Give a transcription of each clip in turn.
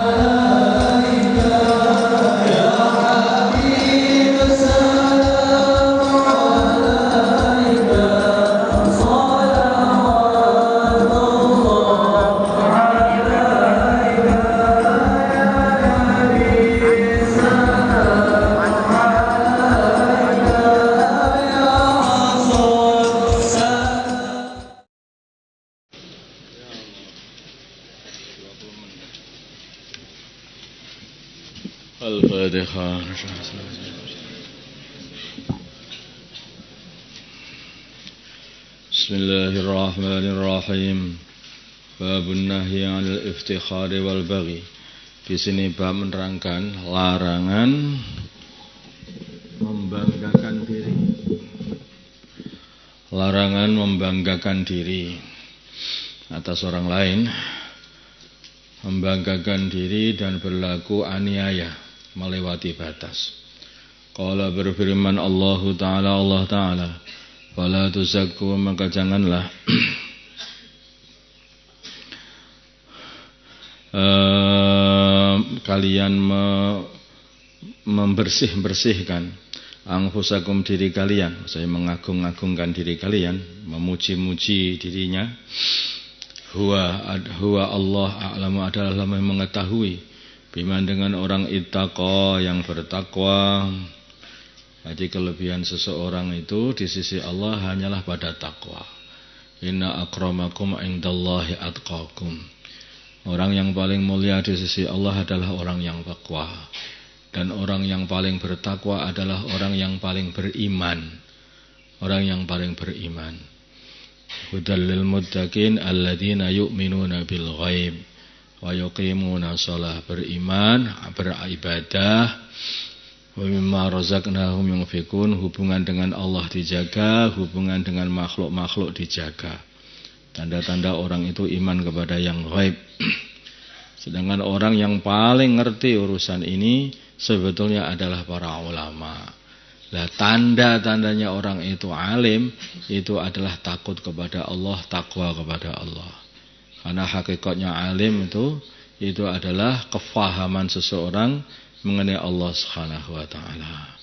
Al-Fatihah. Bismillahirrahmanirrahim. Babun nahyi 'anil iftikhari wal baghi. Di sini bab menerangkan larangan membanggakan diri. Larangan membanggakan diri atas orang lain, membanggakan diri dan berlaku aniaya, melewati batas. Qala berfirman Allah Ta'ala, fala tuzakku, maka janganlah kalian membersihkan anfusakum, diri kalian. Saya mengagung-agungkan diri kalian, memuji-muji dirinya. Huwa Allah a'lamu, adalah yang mengetahui, bima, dengan orang ittaqa, yang bertakwa. Jadi kelebihan seseorang itu di sisi Allah hanyalah pada takwa. Inna akramakum indallahi atqakum. Orang yang paling mulia di sisi Allah adalah orang yang takwa. Dan orang yang paling bertakwa adalah orang yang paling beriman. Orang yang paling beriman. Hudal lil muttaqin alladzina yu'minuna bil ghaib wa yuqimuna shalah, beriman, beribadah, wa mimma razaqnahum yunfikun, hubungan dengan Allah dijaga, hubungan dengan makhluk-makhluk dijaga. Tanda-tanda orang itu iman kepada yang ghaib. Sedangkan orang yang paling ngerti urusan ini sebetulnya adalah para ulama. Lah, tanda-tandanya orang itu alim itu adalah takut kepada Allah, takwa kepada Allah. Karena hakikatnya alim itu adalah kefahaman seseorang mengenai Allah Subhanahu wa taala.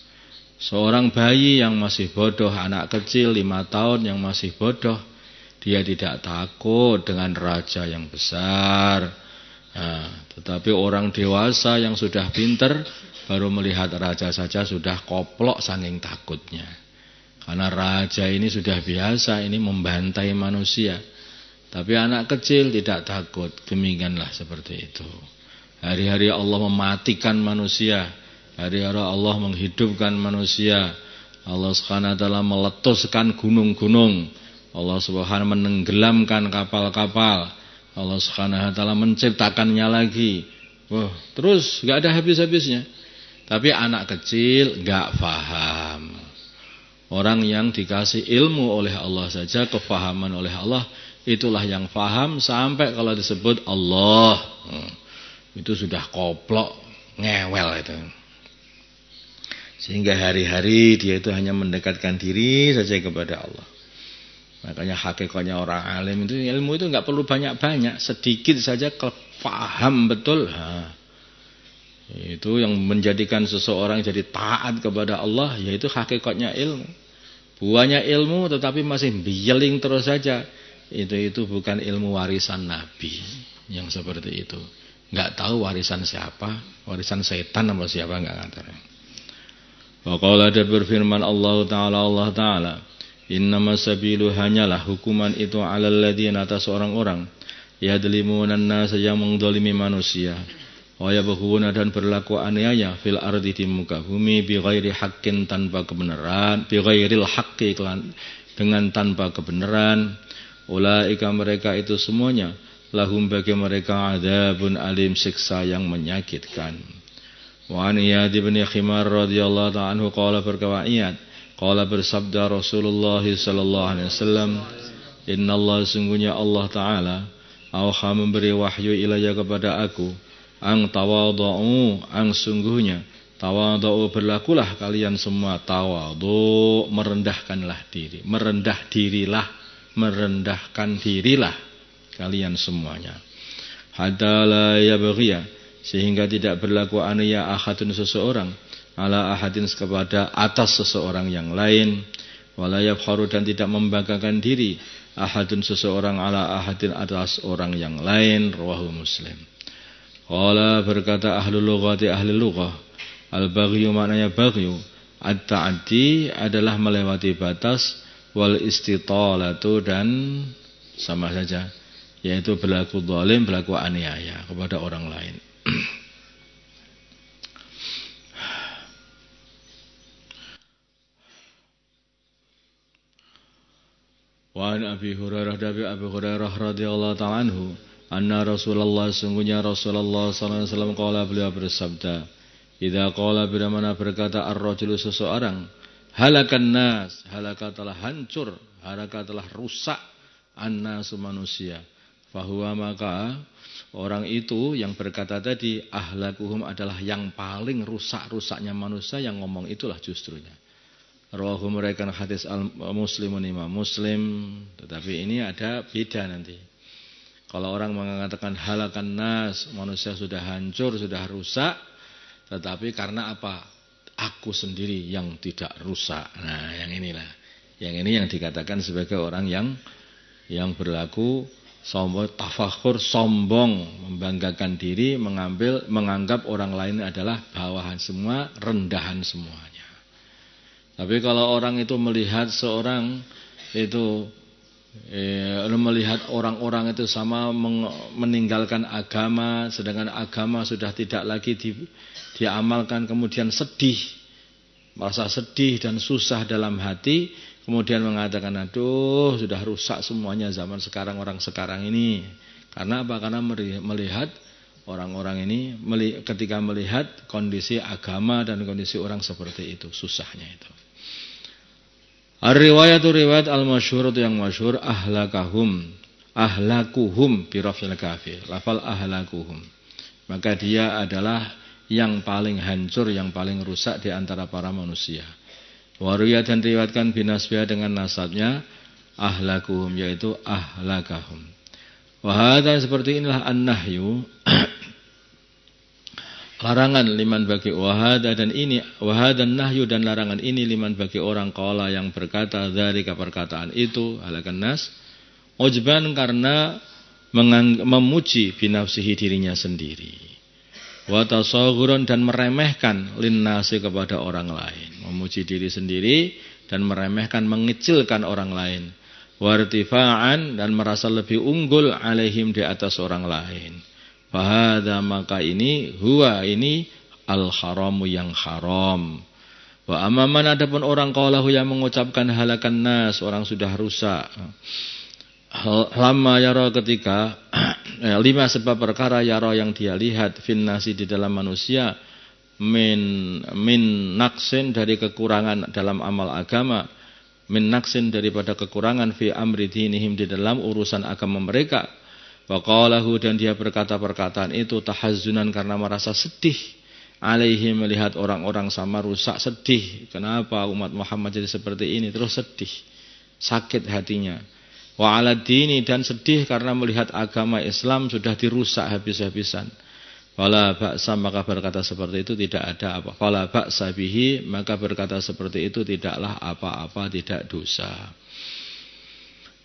Seorang bayi yang masih bodoh, anak kecil 5 tahun yang masih bodoh, dia tidak takut dengan raja yang besar. Nah, tetapi orang dewasa yang sudah pinter baru melihat raja saja sudah koplok saking takutnya. Karena raja ini sudah biasa ini membantai manusia. Tapi anak kecil tidak takut. Demikianlah seperti itu. Hari-hari Allah mematikan manusia. Hari-hari Allah menghidupkan manusia. Allah Subhanahu wa taala meletuskan gunung-gunung. Allah Subhanahu menenggelamkan kapal-kapal. Allah Subhanahu wa taala menciptakannya lagi. Wah, terus enggak ada habis-habisnya. Tapi anak kecil enggak paham. Orang yang dikasih ilmu oleh Allah saja, kefahaman oleh Allah, itulah yang paham. Sampai kalau disebut Allah, itu sudah koplok, ngewel itu. Sehingga hari-hari dia itu hanya mendekatkan diri saja kepada Allah. Makanya hakikatnya orang alim itu, ilmu itu enggak perlu banyak-banyak, sedikit saja paham betul. Itu yang menjadikan seseorang jadi taat kepada Allah, yaitu hakikatnya ilmu. Buahnya ilmu tetapi masih biyeling terus saja. Itu bukan ilmu warisan Nabi yang seperti itu. Enggak tahu warisan siapa, warisan setan atau siapa, enggak ngerti. Waqala, dan berfirman Allah Ta'ala, innamas sabilu, hanyalah hukuman itu alal ladzina, atas orang-orang yadlimunan nas, yang mendolimi manusia, wa yabghuna, dan berlaku aniaya, fil ardi, di muka bumi, bi ghairi haqqin, tanpa kebenaran, bi ghairil haqqi, dengan tanpa kebenaran. Ulaika, mereka itu semuanya, lahum, bagi mereka, adzabun alim, siksa yang menyakitkan. Wa an Iyad bin Khimar radhiyallahu ta'ala anhu qala, berkata Iyad, qala, bersabda Rasulullah sallallahu alaihi wasallam, innallaha, sungguhnya Allah Ta'ala, auha, memberi wahyu ilayya, kepada aku, ang tawadhu, ang sungguhnya tawadhu, berlakulah kalian semua tawadhu, merendahkanlah diri, merendahkan dirilah kalian semuanya. Hatta la yabghiya, sehingga tidak berlaku aniaya ahadun seseorang ala ahadin kepada atas seseorang yang lain, wala yafkharu dan tidak membanggakan diri ahadun seseorang ala ahadin atas orang yang lain. Rawahu Muslim. Qala berkata ahlul lughati ahli lughah, al-baghyu maknanya baghyu at-ta'addi adalah melewati batas, wal istitalatu dan sama saja, yaitu berlaku zalim, berlaku aniaya kepada orang lain. Wa an Abi Hurairah dari Abi Hurairah radhiyallahu ta'ala anhu, anna Rasulullah sungguhnya Rasulullah sallallahu alaihi wasallam qala beliau bersabda, idza qala bila mana berkata ar-rajulu seseorang, halakan nas, halaka telah hancur, halaka telah rusak, annasu manusia, fahuwa maka orang itu yang berkata tadi ahlakuhum adalah yang paling rusak-rusaknya manusia, yang ngomong itulah justrunya. Rawahu meriwayatkan hadis Muslimun Imam Muslim, tetapi ini ada beda nanti. Kalau orang mengatakan halakan nas, manusia sudah hancur, sudah rusak, tetapi karena apa? Aku sendiri yang tidak rusak. Nah, yang inilah. Yang ini yang dikatakan sebagai orang yang berlaku sombong, tafakhur, sombong, membanggakan diri, menganggap orang lain adalah bawahan semua, rendahan semuanya. Tapi kalau orang itu melihat seorang itu melihat orang-orang itu sama meninggalkan agama, sedangkan agama sudah tidak lagi diamalkan, kemudian sedih, merasa sedih dan susah dalam hati, kemudian mengatakan aduh sudah rusak semuanya zaman sekarang, orang sekarang ini. Karena apa? Karena melihat orang-orang ini ketika melihat kondisi agama dan kondisi orang seperti itu, susahnya itu. Ar-riwayatu riwayat al-masyhur itu yang masyhur ahlakuhum bi raf'il kafir, lafal ahlakuhum. Maka dia adalah yang paling hancur, yang paling rusak di antara para manusia. Wariyat dan riwayatkan binasbiha dengan nasabnya ahlakuhum, yaitu ahlakahum. Wahada seperti inilah an-nahyu larangan liman bagi wahada dan ini wahadan nahyu dan larangan ini liman bagi orang qala yang berkata dari perkataan itu halakan nas ujban karena memuji binafsihi dirinya sendiri, wa tasaghuran dan meremehkan linnasi kepada orang lain, memuji diri sendiri dan meremehkan, mengecilkan orang lain, wartifa'an dan merasa lebih unggul alaihim di atas orang lain. Fahada maka ini huwa ini al-haramu yang haram. Wa amman adapun orang qalahu yang mengucapkan halakan nas, orang sudah rusak. Lama yara ketika lima sebab perkara yara yang dia lihat finnasi di dalam manusia min naqsin dari kekurangan dalam amal agama, min naqsin daripada kekurangan fi amri dinihim di dalam urusan agama mereka. Waqalahu dan dia berkata perkataan itu tahazzunan karena merasa sedih alaihi melihat orang-orang sama rusak, sedih. Kenapa umat Muhammad jadi seperti ini? Terus sedih, sakit hatinya. Wa ala dini dan sedih karena melihat agama Islam sudah dirusak habis-habisan. Wala ba'sa maka berkata seperti itu tidak ada apa. Wala ba'sa bihi maka berkata seperti itu tidaklah apa-apa, tidak dosa.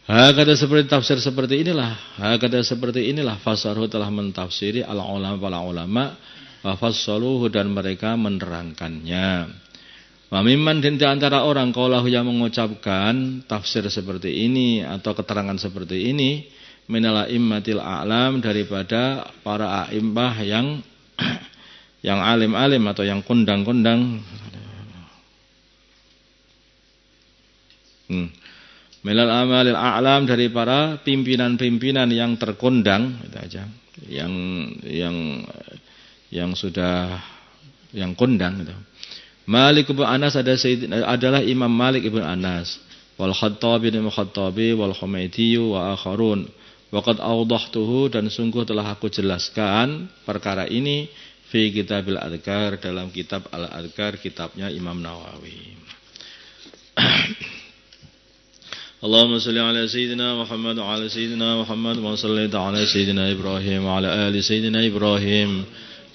Hakata seperti tafsir seperti inilah fasaruhu telah mentafsiri al-ulama para ulama wa fassaluhu dan mereka menerangkannya. Wa mimman di antara orang qaulahu yang mengucapkan tafsir seperti ini atau keterangan seperti ini minal a'immatil a'lam daripada para a'immah yang alim-alim atau yang kondang-kondang. Milal amalil a'lam dari para pimpinan-pimpinan yang terkondang, itu aja. Yang sudah yang kondang itu. Malik bin Anas adalah Imam Malik ibn Anas, wal Khattabi bin Khattabi wal Humaidi wa akharun. Waqad awdahtuhu dan sungguh telah aku jelaskan perkara ini fi kitabil adhkar dalam kitab al-adhkar kitabnya Imam Nawawi. Allahumma salli ala sayyidina Muhammad wa ala sayyidina Muhammad wa salli ala sayyidina Ibrahim wa ala ali sayyidina Ibrahim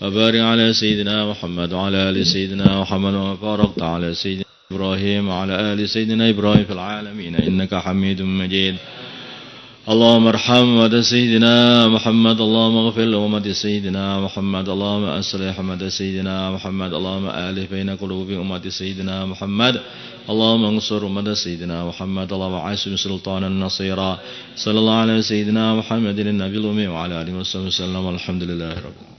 وبارك على سيدنا محمد وعلى آل سيدنا محمد وباركت على سيدنا إبراهيم وعلى آل سيدنا إبراهيم في العالمين إنك حميد مجيد. اللهم ارحم أمة سيدنا محمد، اللهم اغفر لأمة سيدنا محمد، اللهم أصلح أمة سيدنا محمد، اللهم آلف بين قلوب أمة سيدنا محمد، اللهم انصر أمة سيدنا محمد، اللهم عاصم سلطانا نصيرا. صلى الله على سيدنا محمد النبي الأمي وعلى آله وصحبه وسلم، والحمد لله رب العالمين.